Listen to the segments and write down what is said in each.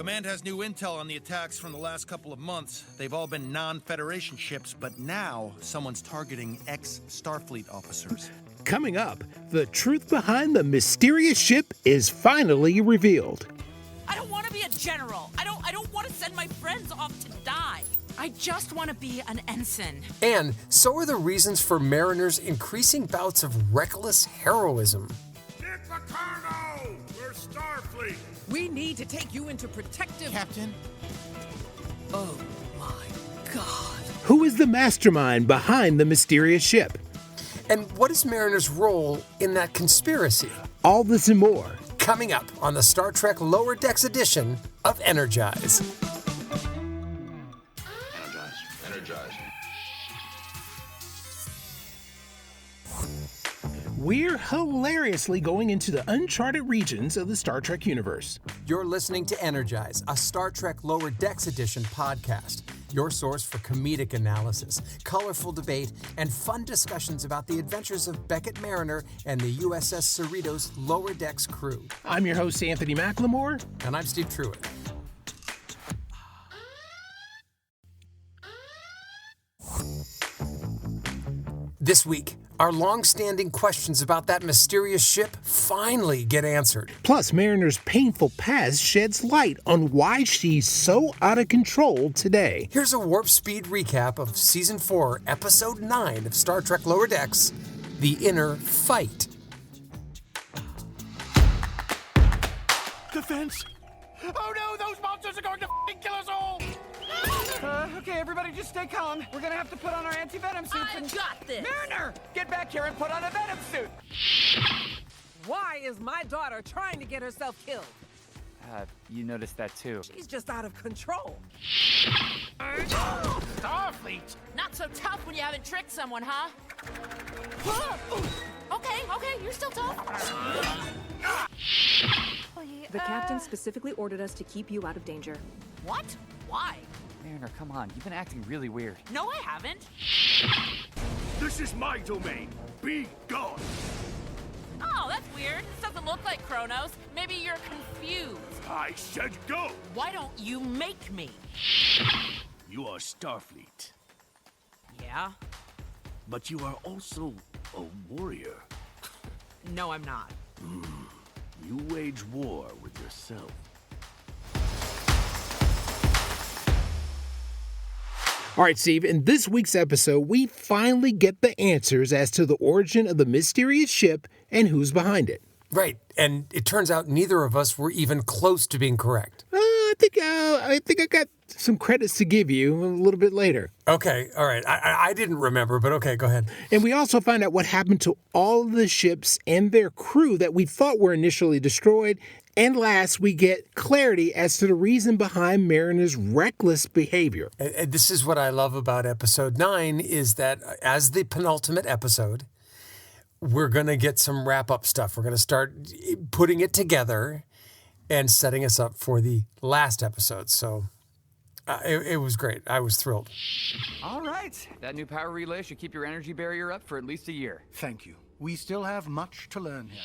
Command has new intel on the attacks from the last couple of months. They've all been non-Federation ships, but now someone's targeting ex-Starfleet officers. Coming up, the truth behind the mysterious ship is finally revealed. I don't want to be a general. I don't want to send my friends off to die. I just want to be an ensign. And so are the reasons for Mariner's increasing bouts of reckless heroism. Nick Picardo! We're Starfleet! We need to take you into protective... Captain? Oh my God. Who is the mastermind behind the mysterious ship? And what is Mariner's role in that conspiracy? All this and more. Coming up on the Star Trek Lower Decks edition of Energize. Energize. We're hilariously going into the uncharted regions of the Star Trek universe. You're listening to Energize, a Star Trek Lower Decks edition podcast. Your source for comedic analysis, colorful debate, and fun discussions about the adventures of Beckett Mariner and the USS Cerritos Lower Decks crew. I'm your host, Anthony McLemore. And I'm Steve Truitt. This week, our long-standing questions about that mysterious ship finally get answered. Plus, Mariner's painful past sheds light on why she's so out of control today. Here's a warp speed recap of Season 4, Episode 9 of Star Trek Lower Decks, The Inner Fight. Defense? Oh no, those monsters are going to f***ing kill us all! Okay, everybody just stay calm. We're gonna have to put on our anti-venom suits I got this. Mariner! Get back here and put on a venom suit! Why is my daughter trying to get herself killed? You noticed that too. She's just out of control. Starfleet! Not so tough when you haven't tricked someone, huh? Okay, you're still tough. The captain specifically ordered us to keep you out of danger. What? Why? Mariner, come on. You've been acting really weird. No, I haven't. This is my domain. Be gone. Oh, that's weird. This doesn't look like Kronos. Maybe you're confused. I said go. Why don't you make me? You are Starfleet, Yeah? but you are also a warrior. No, I'm not. You wage war with yourself. All right, Steve, in this week's episode, we finally get the answers as to the origin of the mysterious ship and who's behind it. Right, and it turns out neither of us were even close to being correct. I think I got some credits to give you a little bit later. Okay, all right. I didn't remember, but okay, go ahead. And we also find out what happened to all of the ships and their crew that we thought were initially destroyed. And last, we get clarity as to the reason behind Mariner's reckless behavior. And this is what I love about Episode 9, is that as the penultimate episode, we're going to get some wrap-up stuff. We're going to start putting it together and setting us up for the last episode. So it was great. I was thrilled. All right. That new power relay should keep your energy barrier up for at least a year. Thank you. We still have much to learn here.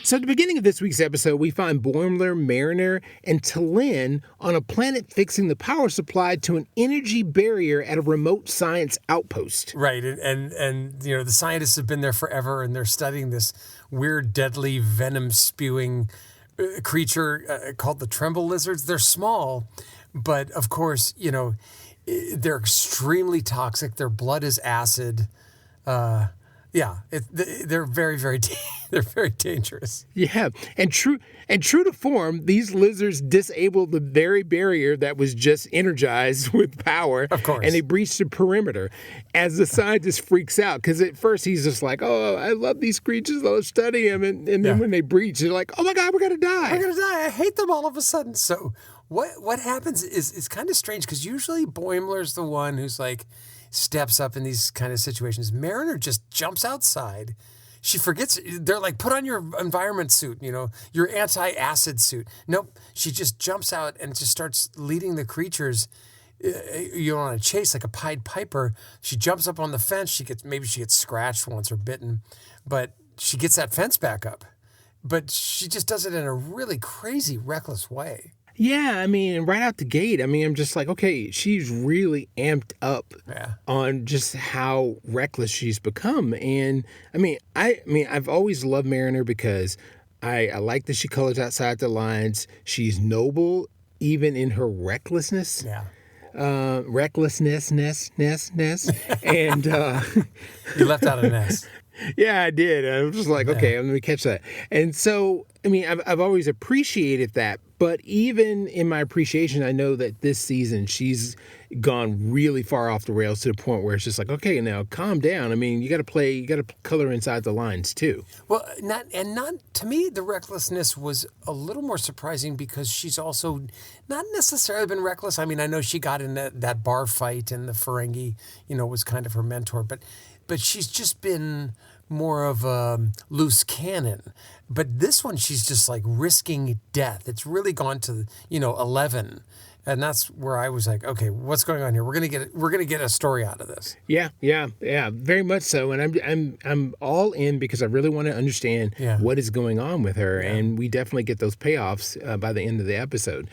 So at the beginning of this week's episode, we find Boimler, Mariner, and T'Lyn on a planet fixing the power supply to an energy barrier at a remote science outpost. Right, and you know, the scientists have been there forever, and they're studying this weird, deadly, venom-spewing creature called the tremble lizards. They're small, but of course, you know, they're extremely toxic. Their blood is acid. They're very, very, they're very dangerous. Yeah, and true to form, these lizards disabled the very barrier that was just energized with power. Of course. And they breached the perimeter. As the scientist freaks out, because at first he's just like, "Oh, I love these creatures. I'll study them." And then when they breach, they're like, "Oh my God, we're gonna die. We're gonna die. I hate them all of a sudden." So what happens is kind of strange, because usually Boimler's the one who's like steps up in these kind of situations. Mariner just jumps outside. She forgets. They're like, put on your environment suit, you know, your anti-acid suit. Nope. She just jumps out and just starts leading the creatures, you know, on a chase like a Pied Piper. She jumps up on the fence. Maybe she gets scratched once or bitten, but she gets that fence back up. But she just does it in a really crazy, reckless way. Yeah, I mean, right out the gate, I mean, I'm just like, okay, she's really amped up on just how reckless she's become. And I've always loved Mariner because I like that she colors outside the lines. She's noble, even in her recklessness. Yeah. Recklessness, and You left out an S. yeah, I did. I was just like, okay, I'm going to catch that. And so, I mean, I've always appreciated that. But even in my appreciation, I know that this season she's gone really far off the rails to the point where it's just like, okay, now calm down. I mean, you got to color inside the lines too. Well, not to me, the recklessness was a little more surprising because she's also not necessarily been reckless. I mean, I know she got in that bar fight and the Ferengi, was kind of her mentor, but she's just been more of a loose cannon. But this one, she's just like risking death. It's really gone to 11, and that's where I was like, okay, what's going on here? We're gonna get a story out of this. Yeah, very much so. And I'm all in because I really want to understand what is going on with her, and we definitely get those payoffs by the end of the episode.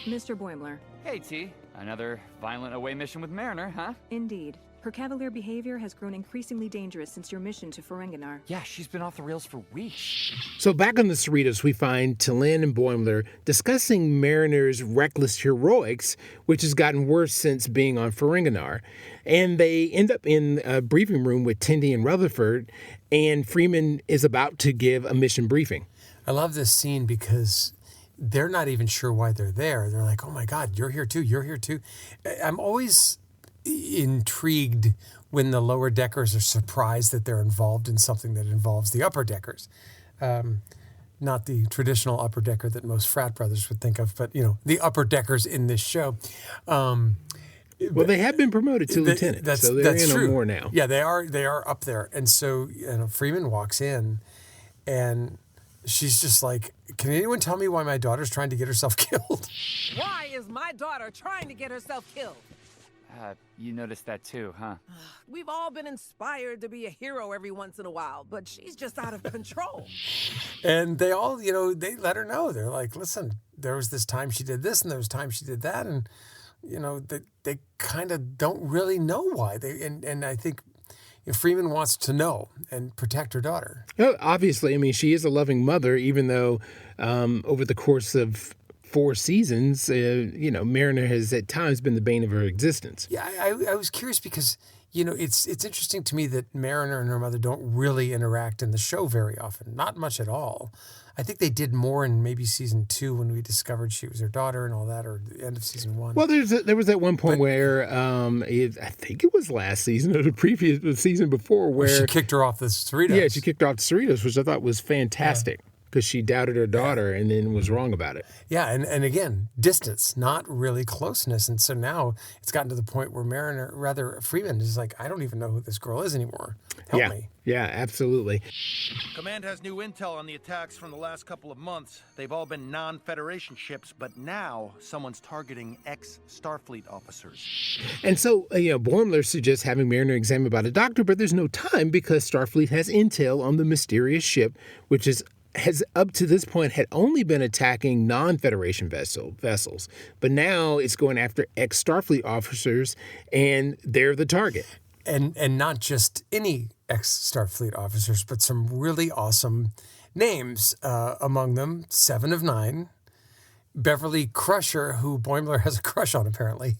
Mr. Boimler. Hey, T. Another violent away mission with Mariner, huh? Indeed. Her cavalier behavior has grown increasingly dangerous since your mission to Ferenginar. Yeah, she's been off the rails for weeks. So back on the Cerritos, we find T'Lyn and Boimler discussing Mariner's reckless heroics, which has gotten worse since being on Ferenginar. And they end up in a briefing room with Tendi and Rutherford, and Freeman is about to give a mission briefing. I love this scene because they're not even sure why they're there. They're like, oh my God, you're here too. You're here too. I'm always intrigued when the lower deckers are surprised that they're involved in something that involves the upper deckers. Not the traditional upper decker that most frat brothers would think of, but, the upper deckers in this show. Well, they have been promoted to lieutenant, so they're in true. More now. Yeah, they are up there. And so Freeman walks in, and she's just like, can anyone tell me why my daughter's trying to get herself killed? Why is my daughter trying to get herself killed? You noticed that too, huh? We've all been inspired to be a hero every once in a while, but she's just out of control. And they all, they let her know. They're like, listen, there was this time she did this and there was time she did that. And, they kind of don't really know why. And I think Freeman wants to know and protect her daughter. Obviously, I mean, she is a loving mother, even though over the course of 4 seasons, Mariner has at times been the bane of her existence. Yeah, I was curious because, it's interesting to me that Mariner and her mother don't really interact in the show very often. Not much at all. I think they did more in maybe season 2 when we discovered she was her daughter and all that, or the end of season 1. Well, there was that one point where I think it was last season or the season before where she kicked her off the Cerritos. Yeah, she kicked her off the Cerritos, which I thought was fantastic. Because she doubted her daughter and then was wrong about it. Yeah, and again, distance, not really closeness. And so now it's gotten to the point where Freeman is like, I don't even know who this girl is anymore. Help me. Yeah, absolutely. Command has new intel on the attacks from the last couple of months. They've all been non-Federation ships, but now someone's targeting ex-Starfleet officers. And so, Boimler suggests having Mariner examined by the doctor, but there's no time because Starfleet has intel on the mysterious ship, which has up to this point had only been attacking non-Federation vessels, but now it's going after ex-Starfleet officers, and they're the target. And not just any ex-Starfleet officers, but some really awesome names. Among them, 7 of 9, Beverly Crusher, who Boimler has a crush on apparently,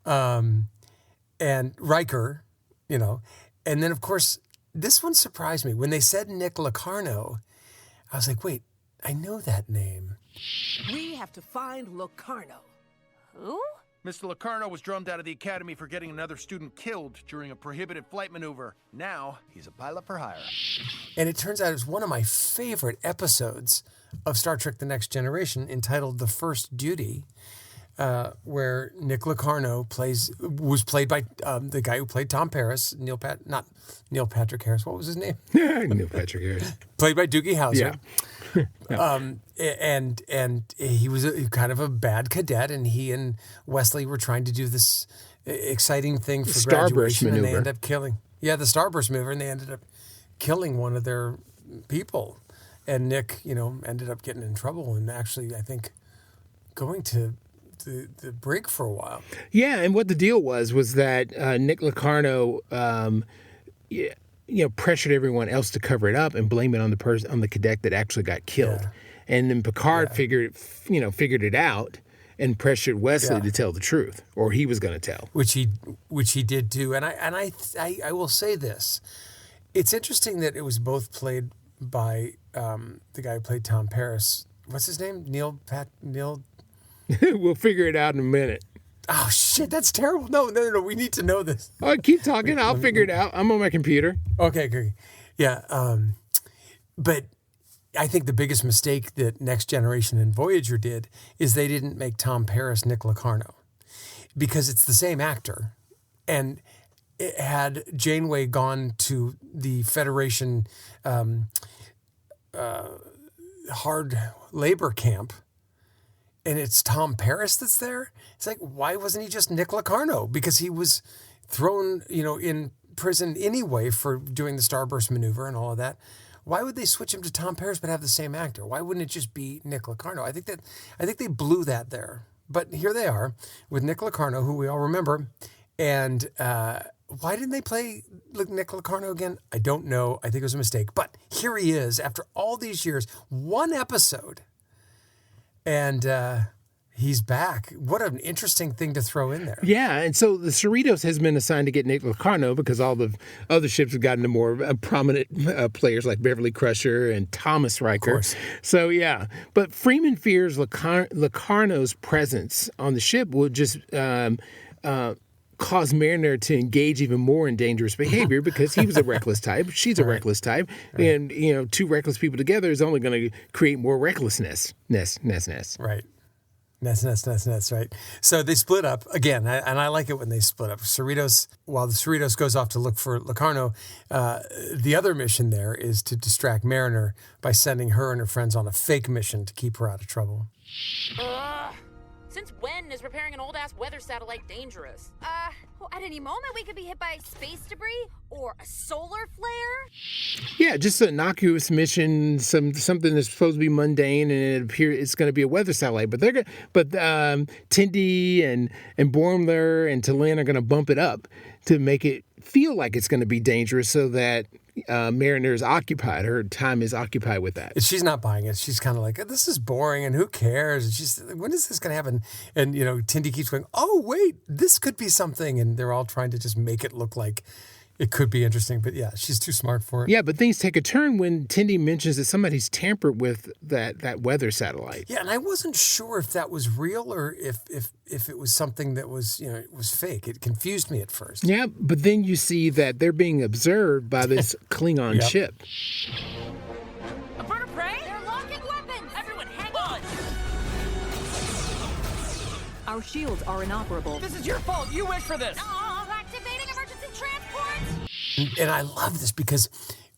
and Riker, and then of course this one surprised me when they said Nick Locarno. I was like, wait, I know that name. We have to find Locarno. Who? Mr. Locarno was drummed out of the academy for getting another student killed during a prohibited flight maneuver. Now, he's a pilot for hire. And it turns out it was one of my favorite episodes of Star Trek The Next Generation entitled The First Duty, where Nick Locarno was played by the guy who played Tom Paris, not Neil Patrick Harris. What was his name? Neil Patrick Harris. Played by Doogie Howser. Yeah. And he was kind of a bad cadet, and he and Wesley were trying to do this exciting thing for graduation, and they ended up killing. Yeah, the Starburst maneuver, and they ended up killing one of their people. And Nick, ended up getting in trouble, and actually, I think, going to the brig for a while. Yeah, and what the deal was that Nick Locarno, pressured everyone else to cover it up and blame it on the cadet that actually got killed. Yeah. And then Picard figured it out and pressured Wesley to tell the truth, or he was going to tell. Which he did do. And I will say this. It's interesting that it was both played by the guy who played Tom Paris. What's his name? Neil. We'll figure it out in a minute. Oh, shit, that's terrible. No. We need to know this. Oh, keep talking. I'll figure it out. I'm on my computer. Okay. Yeah. But I think the biggest mistake that Next Generation and Voyager did is they didn't make Tom Paris Nick Locarno, because it's the same actor. And had Janeway gone to the Federation hard labor camp, and it's Tom Paris that's there, it's like, why wasn't he just Nick Locarno? Because he was thrown, in prison anyway for doing the Starburst maneuver and all of that. Why would they switch him to Tom Paris but have the same actor? Why wouldn't it just be Nick Locarno? I think they blew that there. But here they are with Nick Locarno, who we all remember. And why didn't they play Nick Locarno again? I don't know. I think it was a mistake. But here he is after all these years, one episode. And he's back. What an interesting thing to throw in there. Yeah, and so the Cerritos has been assigned to get Nick Locarno because all the other ships have gotten to more prominent players like Beverly Crusher and Thomas Riker. Of course. So, yeah. But Freeman fears Locarno's presence on the ship will just cause Mariner to engage even more in dangerous behavior because he was a reckless type. She's a reckless type. Right. And, two reckless people together is only going to create more recklessness. Right. Ness, right. So they split up again, and I like it when they split up. While the Cerritos goes off to look for Locarno, the other mission there is to distract Mariner by sending her and her friends on a fake mission to keep her out of trouble. Since when is repairing an old-ass weather satellite dangerous? At any moment we could be hit by space debris or a solar flare. Yeah, just an innocuous mission, something that's supposed to be mundane, and it appears it's going to be a weather satellite. But Tindy and Bormler and T'Lyn are going to bump it up to make it feel like it's going to be dangerous, so that Mariner is occupied. Her time is occupied with that. She's not buying it. She's kind of like, this is boring, and who cares? And she's, when is this going to happen? And, Tindy keeps going, oh, wait, this could be something. And they're all trying to just make it look like it could be interesting. But yeah, she's too smart for it. Yeah, but things take a turn when Tindy mentions that somebody's tampered with that weather satellite. Yeah, and I wasn't sure if that was real or if it was something that was, it was fake. It confused me at first. Yeah, but then you see that they're being observed by this Klingon ship. A bird of prey? They're locking weapons! Everyone, hang on! Our shields are inoperable. This is your fault. You wish for this. Activating emergency transport! And I love this because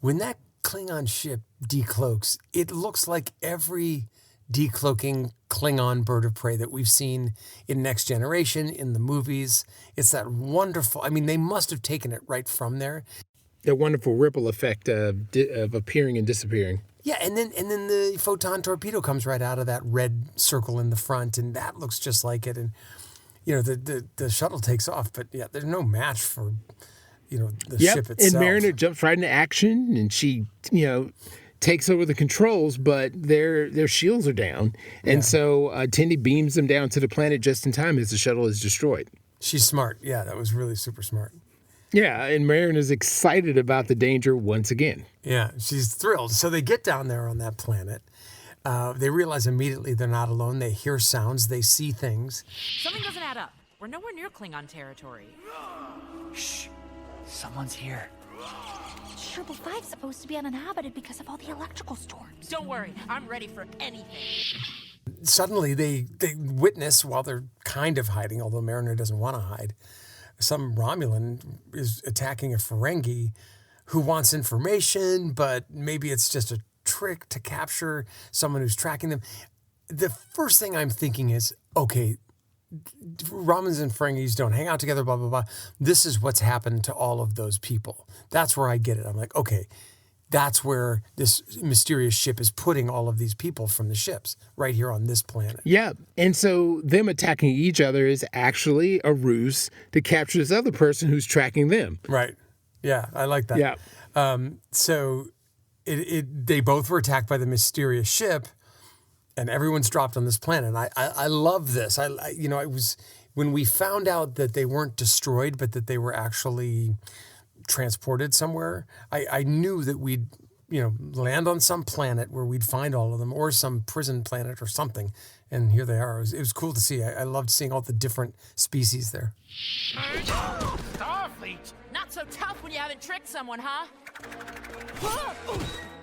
when that Klingon ship decloaks, it looks like every decloaking Klingon bird of prey that we've seen in Next Generation, in the movies. It's that wonderful, they must have taken it right from there. The wonderful ripple effect of appearing and disappearing. Yeah, and then the photon torpedo comes right out of that red circle in the front, and that looks just like it. And the shuttle takes off, but yeah, there's no match for the ship itself. And Mariner jumps right into action, and she takes over the controls, but their shields are down, and so Tindy beams them down to the planet just in time as the shuttle is destroyed. She's smart. Yeah, that was really super smart. Yeah, and Mariner's excited about the danger once again. Yeah, she's thrilled. So they get down there on that planet. They realize immediately they're not alone. They hear sounds. They see things. Something doesn't add up. We're nowhere near Klingon territory. Shh. Someone's here. Triple 5's supposed to be uninhabited because of all the electrical storms. Don't worry. I'm ready for anything. Suddenly, they witness, while they're kind of hiding, although Mariner doesn't want to hide, some Romulan is attacking a Ferengi who wants information, but maybe it's just a trick to capture someone who's tracking them. The first thing I'm thinking is, okay, Romulans and Ferengis don't hang out together, blah, blah, blah. This is what's happened to all of those people. That's where I get it. I'm like, okay, that's where this mysterious ship is putting all of these people from the ships, right here on this planet. Yeah. And so them attacking each other is actually a ruse to capture this other person who's tracking them. Right. Yeah, I like that. Yeah. So they both were attacked by the mysterious ship, and everyone's dropped on this planet. And I love this. I it was when we found out that they weren't destroyed, but that they were actually transported somewhere. I knew that we'd land on some planet where we'd find all of them, or some prison planet or something. And here they are. It was cool to see. I loved seeing all the different species there. Starfleet! Not so tough when you haven't tricked someone, huh?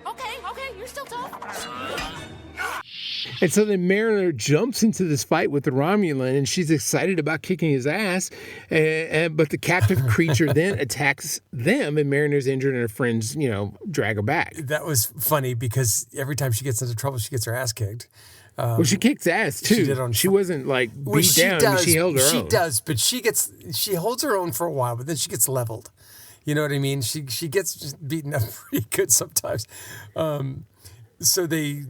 Okay, you're still tough. And so then Mariner jumps into this fight with the Romulan, and she's excited about kicking his ass. But the captive creature then attacks them, and Mariner's injured, and her friends, drag her back. That was funny because every time she gets into trouble, she gets her ass kicked. Well, she kicks ass too. She wasn't like beat down. She held her own. She does, but she holds her own for a while, but then she gets leveled. You know what I mean? She gets beaten up pretty good sometimes. So they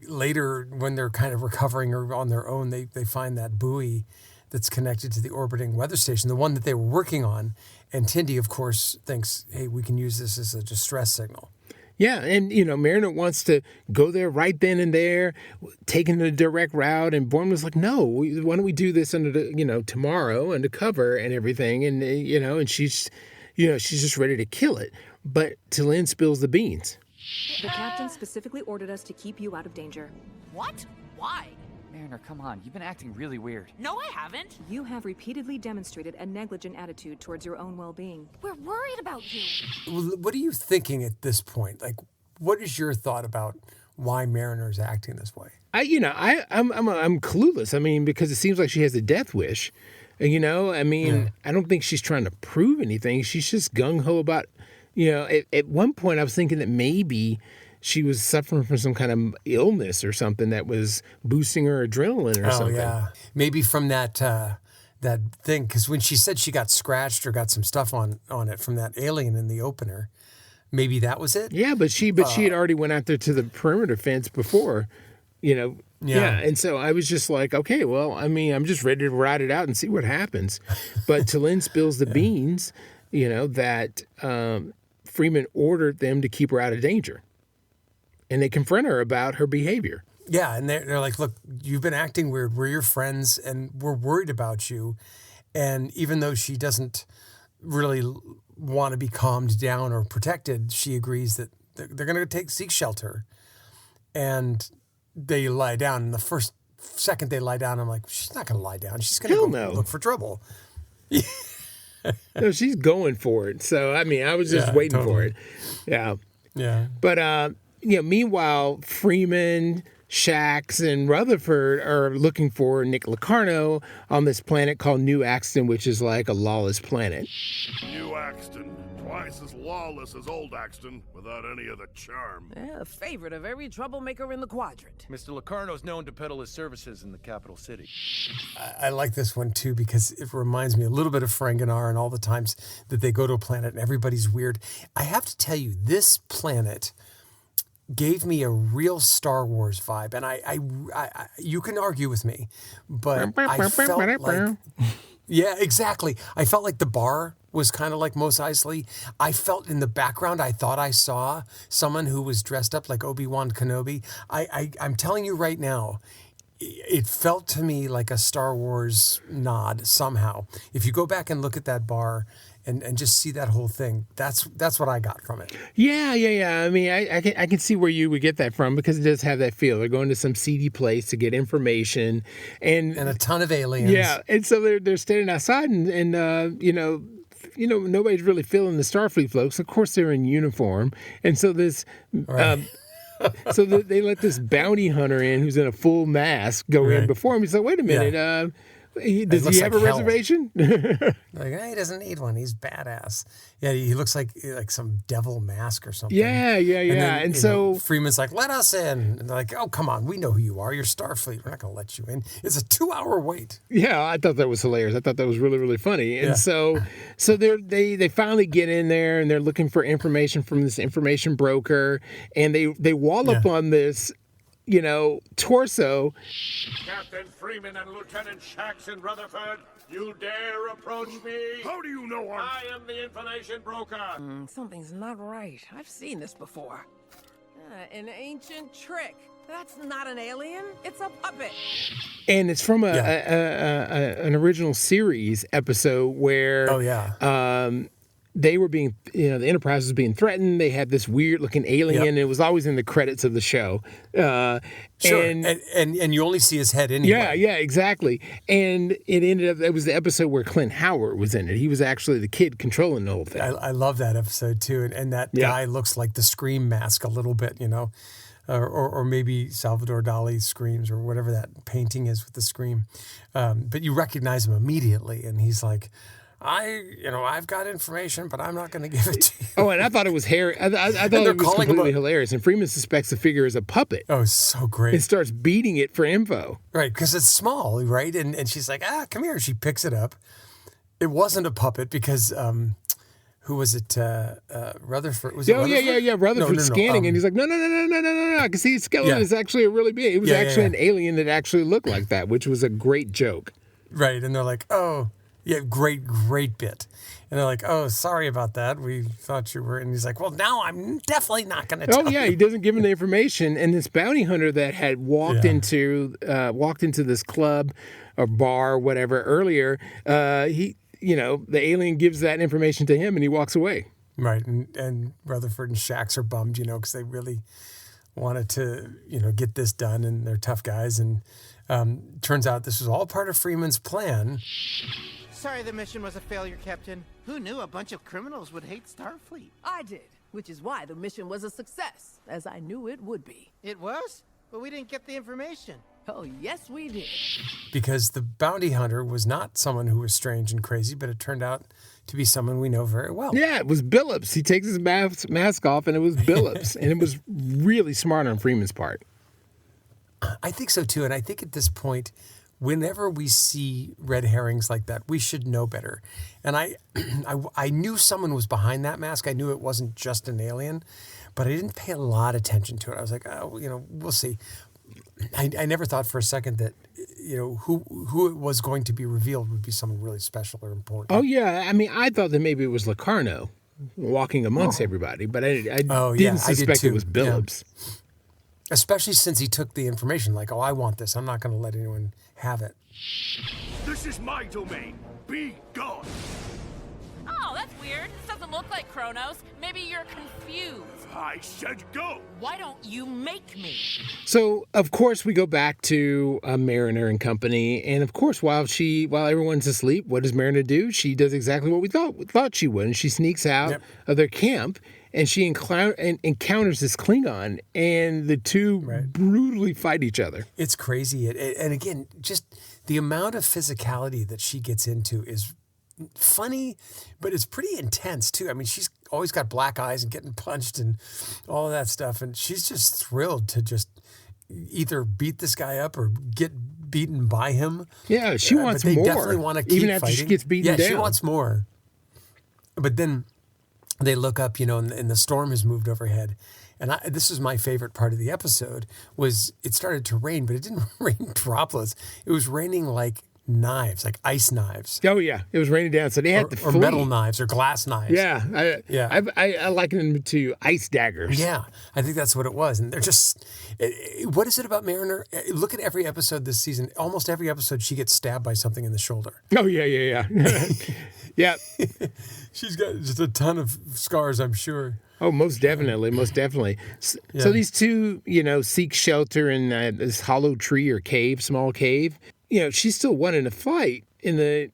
later, when they're kind of recovering or on their own, they find that buoy that's connected to the orbiting weather station, the one that they were working on. And Tindy, of course, thinks, hey, we can use this as a distress signal. Yeah, and, Mariner wants to go there right then and there, taking the direct route, and Bourne was like, no, why don't we do this under the, tomorrow undercover and everything, and, and she's just ready to kill it. But T'Lyn spills the beans. The captain specifically ordered us to keep you out of danger. What? Why? Mariner, come on. You've been acting really weird. No, I haven't. You have repeatedly demonstrated a negligent attitude towards your own well-being. We're worried about you. What are you thinking at this point? Like, what is your thought about why Mariner's acting this way? I'm clueless. I mean, because it seems like she has a death wish. I don't think she's trying to prove anything. She's just gung-ho about, at one point I was thinking that maybe she was suffering from some kind of illness or something that was boosting her adrenaline or something. Yeah. Maybe from that thing, because when she said she got scratched or got some stuff on it from that alien in the opener, maybe that was it? Yeah, but she had already went out there to the perimeter fence before, Yeah, and so I was just like, okay, well, I'm just ready to ride it out and see what happens. But T'Lyn spills the beans, that Freeman ordered them to keep her out of danger. And they confront her about her behavior. Yeah, and they're like, look, you've been acting weird. We're your friends, and we're worried about you. And even though she doesn't really want to be calmed down or protected, she agrees that they're going to seek shelter. And they lie down. And the first second they lie down, I'm like, she's not going to lie down. She's going to look for trouble. No, she's going for it. So, I was just waiting for it. Yeah. Yeah. But, meanwhile, Freeman, Shax, and Rutherford are looking for Nick Locarno on this planet called New Axton, which is like a lawless planet. New Axton, twice as lawless as Old Axton, without any of the charm. Yeah, a favorite of every troublemaker in the quadrant. Mr. Locarno's known to peddle his services in the capital city. I like this one, too, because it reminds me a little bit of Ferenginar and all the times that they go to a planet and everybody's weird. I have to tell you, this planet gave me a real Star Wars vibe, and I you can argue with me, but I felt like, yeah, exactly. I felt like the bar was kind of like Mos Eisley. I felt in the background, I thought I saw someone who was dressed up like Obi-Wan Kenobi. I'm telling you right now, it felt to me like a Star Wars nod somehow. If you go back and look at that bar and just see that whole thing, that's what I got from it. Yeah. I can see where you would get that from, because it does have that feel. They're going to some seedy place to get information, and a ton of aliens. Yeah, and so they're standing outside, and nobody's really feeling the Starfleet folks. Of course, they're in uniform, and so this. Right. So they let this bounty hunter in who's in a full mask go in before him. He's like, wait a minute, Does he have a reservation? Like, he doesn't need one. He's badass. Yeah, he looks like some devil mask or something. Yeah. And so Freeman's like, let us in. And they're like, oh, come on. We know who you are. You're Starfleet. We're not going to let you in. It's a 2-hour wait. Yeah, I thought that was hilarious. I thought that was really, really funny. And so they finally get in there and they're looking for information from this information broker. And they wall up on this, torso. Captain Freeman and Lieutenant Shax in Rutherford, you dare approach me? How do you know I am the information broker? Something's not right. I've seen this before. An ancient trick. That's not an alien. It's a puppet. And it's from an original series episode where they were being, the Enterprise was being threatened. They had this weird looking alien. Yep. It was always in the credits of the show. Sure. And you only see his head anyway. Yeah, exactly. And it was the episode where Clint Howard was in it. He was actually the kid controlling the whole thing. I love that episode too. And that guy looks like the Scream mask a little bit, or maybe Salvador Dali screams or whatever that painting is with the Scream. But you recognize him immediately. And he's like, I've got information, but I'm not going to give it to you. Oh, and I thought it was Harry. I thought it was completely hilarious. And Freeman suspects the figure is a puppet. Oh, so great. And starts beating it for info. Right, because it's small, right? And she's like, come here. She picks it up. It wasn't a puppet because, who was it? Rutherford? Was it Rutherford? Rutherford's scanning, and he's like, no. I can see his skeleton is actually a really big. It was an alien that actually looked like that, which was a great joke. Right, and they're like, oh... Yeah, great bit. And they're like, oh, sorry about that. We thought you were. And he's like, well, now I'm definitely not going to tell you. He doesn't give him the information. And this bounty hunter that had walked into this club or bar or whatever earlier, the alien gives that information to him and he walks away. Right. And Rutherford and Shax are bummed, because they really wanted to, get this done. And they're tough guys. And turns out this was all part of Freeman's plan. Sorry the mission was a failure, Captain. Who knew a bunch of criminals would hate Starfleet? I did, which is why the mission was a success, as I knew it would be. It was? But we didn't get the information. Oh, yes, we did. Because the bounty hunter was not someone who was strange and crazy, but it turned out to be someone we know very well. Yeah, it was Billups. He takes his mask off, and it was Billups. And it was really smart on Freeman's part. I think so, too. And I think at this point... Whenever we see red herrings like that, we should know better. And I knew someone was behind that mask. I knew it wasn't just an alien, but I didn't pay a lot of attention to it. I was like, oh, we'll see. I never thought for a second that, who it was going to be revealed would be someone really special or important. Oh, yeah. I mean, I thought that maybe it was Locarno walking amongst everybody, but I didn't suspect it was Billups. Yeah. Especially since he took the information, like, oh, I want this. I'm not going to let anyone have it. This is my domain. Be gone. Oh, that's weird. This doesn't look like Kronos. Maybe you're confused. I said go. Why don't you make me? So, of course, we go back to Mariner and company. And, of course, while everyone's asleep, what does Mariner do? She does exactly what we thought she would. And she sneaks out of their camp. And she encounters this Klingon, and the two brutally fight each other. It's crazy. And again, just the amount of physicality that she gets into is funny, but it's pretty intense, too. I mean, she's always got black eyes and getting punched and all of that stuff. And she's just thrilled to just either beat this guy up or get beaten by him. Yeah, she wants more. They definitely want to keep even after fighting. She gets beaten down. Yeah, she wants more. But then... They look up, and the storm has moved overhead. And this is my favorite part of the episode, was it started to rain, but it didn't rain droplets. It was raining like knives, like ice knives. Oh, yeah. It was raining down, so they had to flee. Or metal knives or glass knives. Yeah. I liken them to ice daggers. Yeah, I think that's what it was. And they're just... What is it about Mariner? Look at every episode this season. Almost every episode, she gets stabbed by something in the shoulder. Oh, yeah. Yeah. She's got just a ton of scars, I'm sure. Oh, most definitely. So these two, seek shelter in this hollow tree or cave, small cave. She's still wanting to fight in the,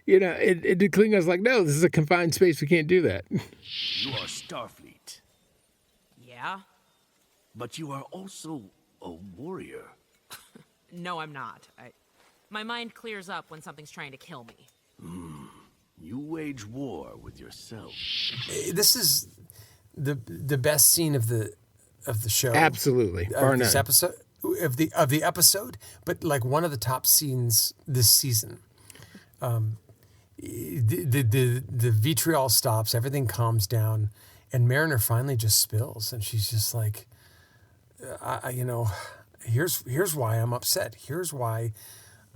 the Klingon's like, no, this is a confined space. We can't do that. You are Starfleet. Yeah? But you are also a warrior. No, I'm not. My mind clears up when something's trying to kill me. You wage war with yourself. This is the best scene of the show. Absolutely, bar this none. episode of the episode, but like one of the top scenes this season. The vitriol stops, everything calms down, and Mariner finally just spills, and she's just like, here's why I'm upset. Here's why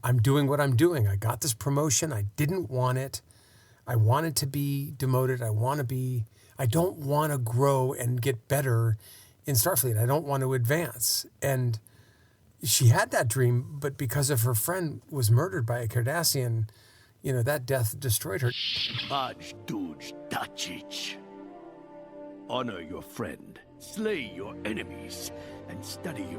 I'm doing what I'm doing. I got this promotion. I didn't want it. I wanted to be demoted. I don't want to grow and get better in Starfleet. I don't want to advance. And she had that dream, but because of her friend was murdered by a Cardassian, that death destroyed her. Baj duj dachich. Honor your friend, slay your enemies, and study your,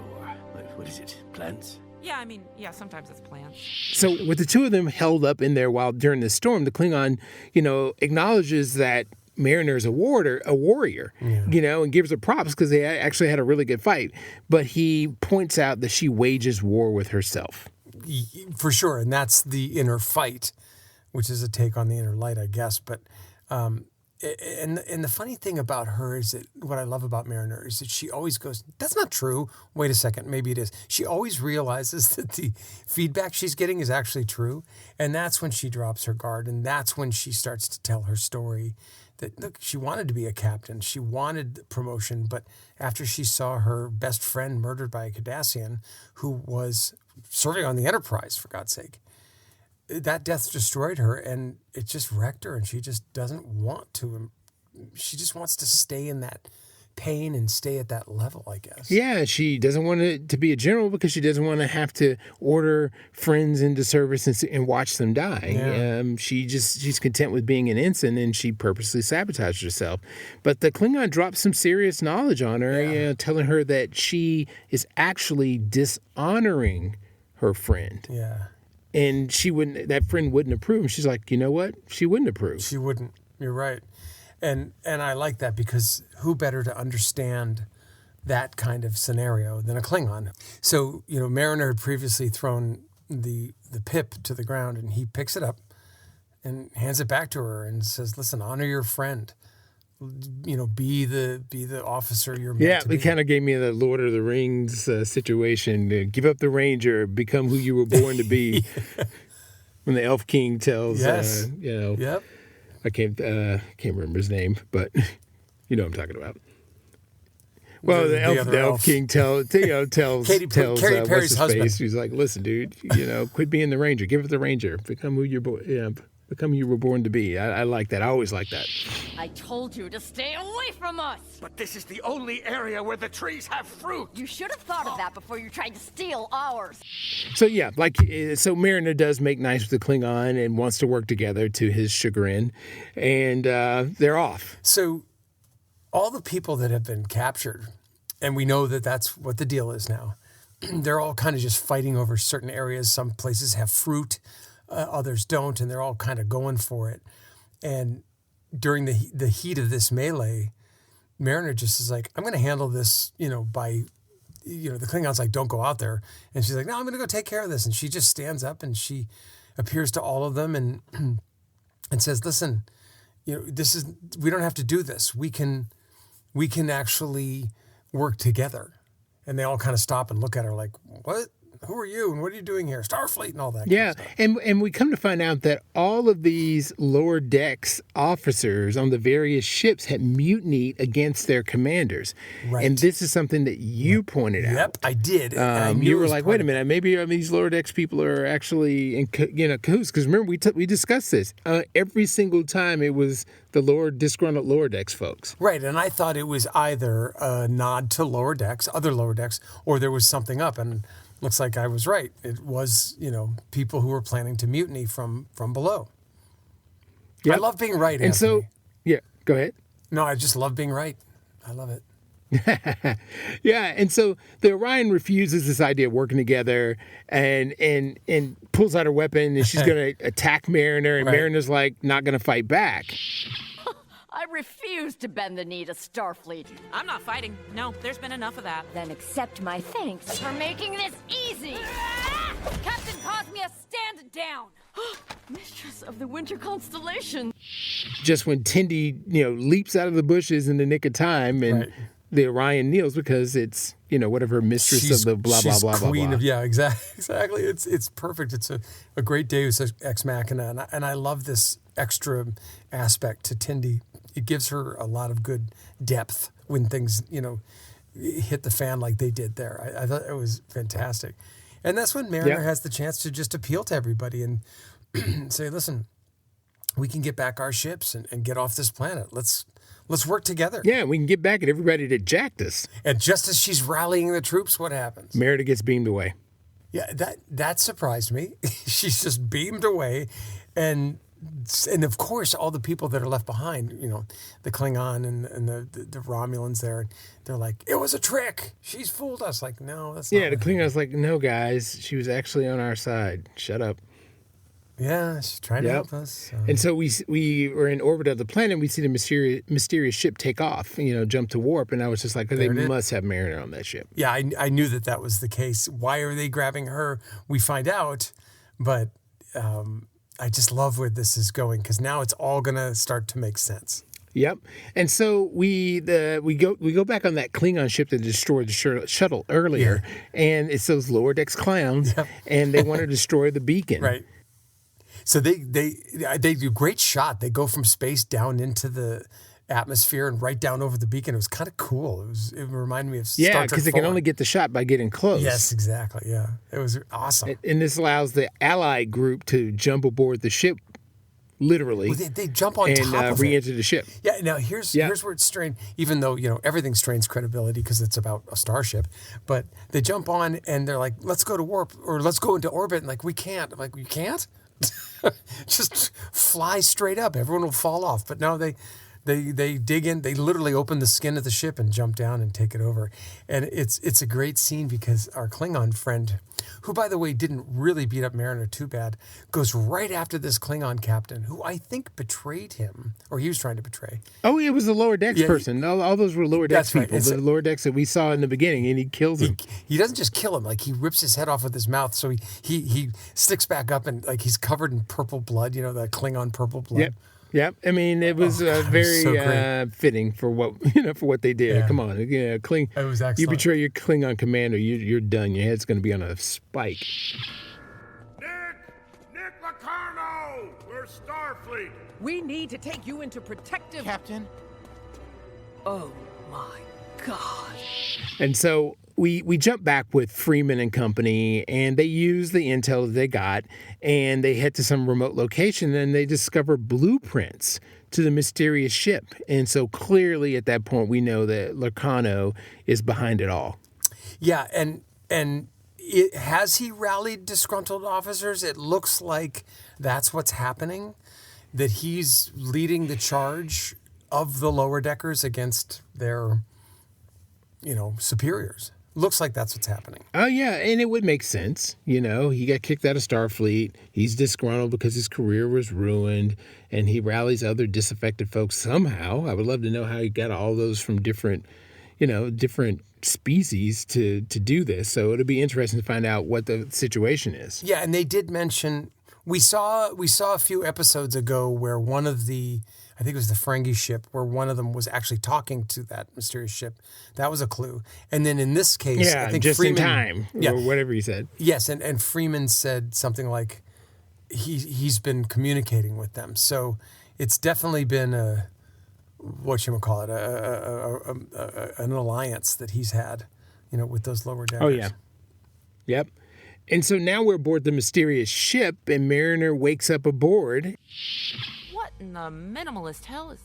what is it, plans? Yeah, sometimes it's planned. So with the two of them held up in there during the storm, the Klingon, acknowledges that Mariner is a warrior, and gives her props because they actually had a really good fight. But he points out that she wages war with herself. For sure, and that's the inner fight, which is a take on the inner light, I guess. But and the funny thing about her is that what I love about Mariner is that she always goes, "That's not true. Wait a second, maybe it is." She always realizes that the feedback she's getting is actually true, and that's when she drops her guard, and that's when she starts to tell her story. That look, she wanted to be a captain, she wanted promotion, but after she saw her best friend murdered by a Cardassian who was serving on the Enterprise, for God's sake, that death destroyed her, and it just wrecked her, and she just doesn't want to. She just wants to stay in that pain and stay at that level, I guess. Yeah, she doesn't want to be a general because she doesn't want to have to order friends into service and watch them die. Yeah. She's content with being an ensign, and she purposely sabotaged herself. But the Klingon dropped some serious knowledge on her, telling her that she is actually dishonoring her friend. Yeah. And that friend wouldn't approve. And she's like, you know what? She wouldn't approve. She wouldn't. You're right. And I like that because who better to understand that kind of scenario than a Klingon? So, Mariner had previously thrown the pip to the ground, and he picks it up and hands it back to her and says, "Listen, honor your friend. Be the officer you're meant to be." It kind of gave me the Lord of the Rings situation. Give up the ranger, become who you were born to be. When the Elf King tells, Yep. I can't remember his name, but you know what I'm talking about. Well, the elf king tells Carrie what's Perry's his husband. face. He's like, "Listen, dude, quit being the ranger. Give it the ranger. Become who you were born to be." I like that. I always like that. I told you to stay away from us! But this is the only area where the trees have fruit! You should have thought of that before you tried to steal ours. So so Mariner does make nice with the Klingon and wants to work together to his chagrin, and they're off. So all the people that have been captured, and we know that that's what the deal is now, they're all kind of just fighting over certain areas. Some places have fruit, others don't, and they're all kind of going for it. And during the heat of this melee, Mariner just is like, "I'm going to handle this, by, the Klingon's like, 'Don't go out there.' And she's like, 'No, I'm going to go take care of this.' And she just stands up and she appears to all of them and says, 'Listen, we don't have to do this. We can actually work together.' And they all kind of stop and look at her like, 'What? Who are you? And what are you doing here? Starfleet,' and all that kind of stuff. And we come to find out that all of these lower decks officers on the various ships had mutinied against their commanders. Right. And this is something that you pointed out. Yep, I did. You were like, wait a minute, maybe these lower decks people are actually in cahoots. Because remember, we discussed this. Every single time it was the disgruntled lower decks folks. Right, and I thought it was either a nod to other lower decks, or there was something up. And looks like I was right. It was, people who were planning to mutiny from below. Yep. I love being right, And Anthony. go ahead. No, I just love being right. I love it. Yeah, and so the Orion refuses this idea of working together and pulls out her weapon, and she's going to attack Mariner, and Mariner's like, not going to fight back. I refuse to bend the knee to Starfleet. I'm not fighting. No, there's been enough of that. Then accept my thanks for making this easy. Captain caused me a Stand down! Mistress of the Winter Constellation. Just when Tindy, leaps out of the bushes in the nick of time, and the Orion kneels because it's, whatever mistress of the blah, blah, blah, blah, queen blah. Of, yeah, exactly. It's perfect. It's a great Deus Ex Machina, and I love this extra aspect to Tindy. It gives her a lot of good depth when things, hit the fan like they did there. I thought it was fantastic. And that's when Mariner has the chance to just appeal to everybody and say, listen, we can get back our ships and get off this planet. Let's work together. Yeah, we can get back at everybody that jacked us. And just as she's rallying the troops, what happens? Merida gets beamed away. Yeah, that surprised me. She's just beamed away. And of course, all the people that are left behind, the Klingon and the Romulans there, they're like, it was a trick. She's fooled us. Like, no, that's not. Yeah, the Klingon's like, no, guys, she was actually on our side. Shut up. Yeah, she's trying to help us. So. And so we were in orbit of the planet. We see the mysterious ship take off, jump to warp. And I was just like, they must have Mariner on that ship. Yeah, I knew that was the case. Why are they grabbing her? We find out. But I just love where this is going because now it's all going to start to make sense. Yep. And so we go back on that Klingon ship that destroyed the shuttle earlier. Yeah. And it's those lower decks clowns. Yep. And they want to destroy the beacon. Right. So they do a great shot. They go from space down into the atmosphere and right down over the beacon. It was kind of cool. It reminded me of Star Trek because they can only get the shot by getting close. Yes, exactly. Yeah, it was awesome. And this allows the Allied group to jump aboard the ship, literally. Well, they jump on top of and re-enter the ship. Yeah. Now here's where it's strained. Even though everything strains credibility because it's about a starship, but they jump on and they're like, "Let's go to warp or let's go into orbit." And like, we can't. I'm like, you can't. Just fly straight up. Everyone will fall off. But no, they dig in. They literally open the skin of the ship and jump down and take it over. And it's a great scene because our Klingon friend, who by the way didn't really beat up Mariner too bad, goes right after this Klingon captain who I think betrayed him, or he was trying to betray. Oh, it was the lower decks person. All those were lower decks people. Right. The lower decks that we saw in the beginning, and he kills him. He doesn't just kill him; like he rips his head off with his mouth. So he sticks back up and like he's covered in purple blood. The Klingon purple blood. Yep. I mean, it was very fitting for what they did. Yeah. Come on, it was excellent. You betray your Klingon commander, you're done. Your head's going to be on a spike. Nick Locarno, we're Starfleet. We need to take you into protective. Captain. Oh my gosh. And so we jump back with Freeman and company, and they use the intel that they got, and they head to some remote location, and they discover blueprints to the mysterious ship. And so clearly at that point, we know that Locarno is behind it all. Yeah, and has he rallied disgruntled officers? It looks like that's what's happening, that he's leading the charge of the lower deckers against their, superiors. Looks like that's what's happening. Oh, yeah, and it would make sense. He got kicked out of Starfleet. He's disgruntled because his career was ruined, and he rallies other disaffected folks somehow. I would love to know how he got all those from different species to do this. So it'll be interesting to find out what the situation is. Yeah, and they did mention, we saw a few episodes ago where one of the, I think it was the Ferengi ship, where one of them was actually talking to that mysterious ship. That was a clue. And then in this case, I think just Freeman, in time, or whatever he said. Yes, and Freeman said something like he's been communicating with them. So it's definitely been an alliance that he's had, with those lower deckers. Oh, yeah. Yep. And so now we're aboard the mysterious ship, and Mariner wakes up aboard. What in the minimalist hell is...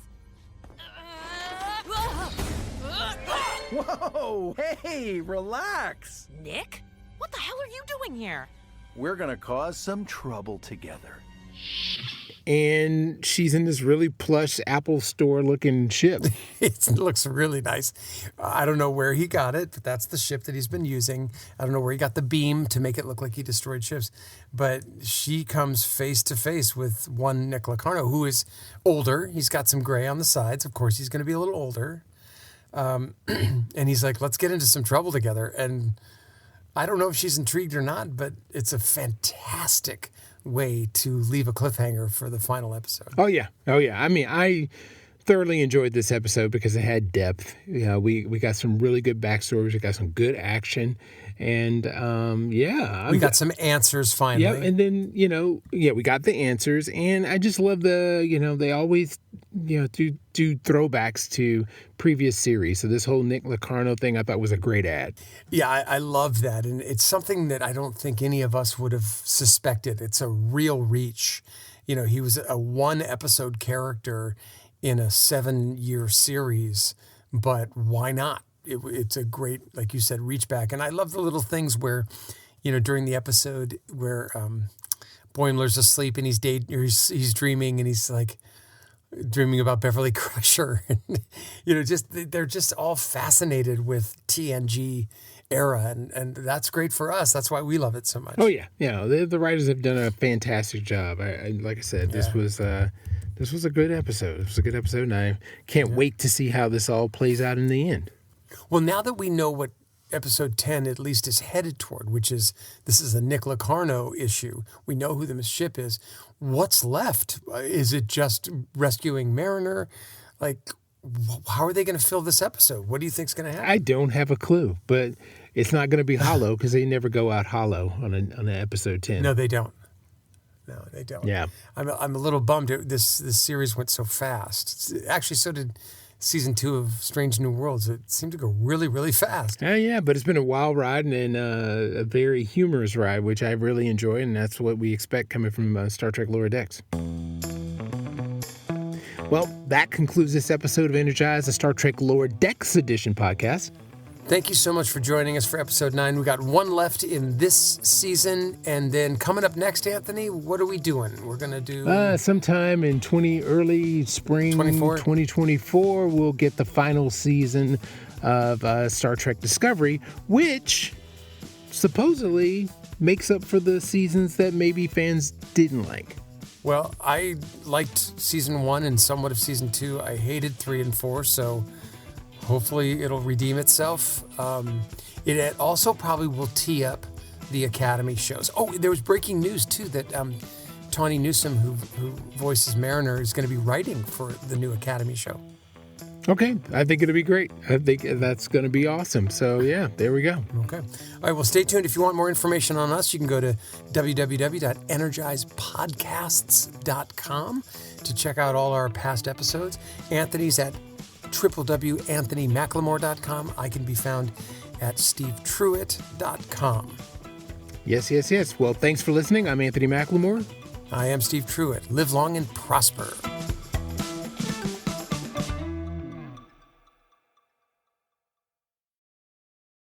Whoa! Hey, relax! Nick? What the hell are you doing here? We're gonna cause some trouble together. And she's in this really plush Apple Store looking ship. It looks really nice. I don't know where he got it, but that's the ship that he's been using. I don't know where he got the beam to make it look like he destroyed ships. But she comes face to face with one Nick Locarno, who is older. He's got some gray on the sides. Of course, he's going to be a little older. And he's like, let's get into some trouble together. And I don't know if she's intrigued or not, but it's a fantastic way to leave a cliffhanger for the final episode. Oh yeah. I mean, I thoroughly enjoyed this episode because it had depth. We got some really good backstories. We got some good action, and we got some answers finally. Yeah, and then we got the answers, and I just love they always do throwbacks to previous series. So this whole Nick Locarno thing I thought was a great ad. Yeah, I love that, and it's something that I don't think any of us would have suspected. It's a real reach. He was a 1-episode character in a 7-year series, but why not? It's a great, like you said, reach back. And I love the little things where, during the episode where Boimler's asleep and he's dreaming, and he's like dreaming about Beverly Crusher. And, they're just all fascinated with TNG era, and that's great for us. That's why we love it so much. Oh yeah, the writers have done a fantastic job. Like I said, this was a good episode. It was a good episode, and I can't wait to see how this all plays out in the end. Well, now that we know what episode 10 at least is headed toward, which is this is a Nick Locarno issue. We know who the ship is. What's left? Is it just rescuing Mariner? Like, how are they going to fill this episode? What do you think's going to happen? I don't have a clue, but it's not going to be hollow because they never go out hollow on an episode 10. No, they don't. No, they don't. Yeah. I'm a little bummed. This series went so fast. Actually, so did season 2 of Strange New Worlds. It seemed to go really, really fast. Yeah, but it's been a wild ride and a very humorous ride, which I really enjoy, and that's what we expect coming from Star Trek Lower Decks. Well, that concludes this episode of Energize, the Star Trek Lower Decks edition podcast. Thank you so much for joining us for episode 9. We got one left in this season, and then coming up next, Anthony, what are we doing? We're going to do... sometime in early spring 2024, we'll get the final season of Star Trek Discovery, which supposedly makes up for the seasons that maybe fans didn't like. Well, I liked season 1 and somewhat of season 2. I hated 3 and 4, so... hopefully it'll redeem itself. It also probably will tee up the Academy shows. Oh, there was breaking news, too, that Tawny Newsome, who voices Mariner, is going to be writing for the new Academy show. Okay, I think it'll be great. I think that's going to be awesome. So, yeah, there we go. Okay. All right, well, stay tuned. If you want more information on us, you can go to www.energizepodcasts.com to check out all our past episodes. Anthony's at www.anthonymclemore.com. I can be found at stevetruitt.com. Yes. Well, thanks for listening. I'm Anthony McLemore. I am Steve Truitt. Live long and prosper.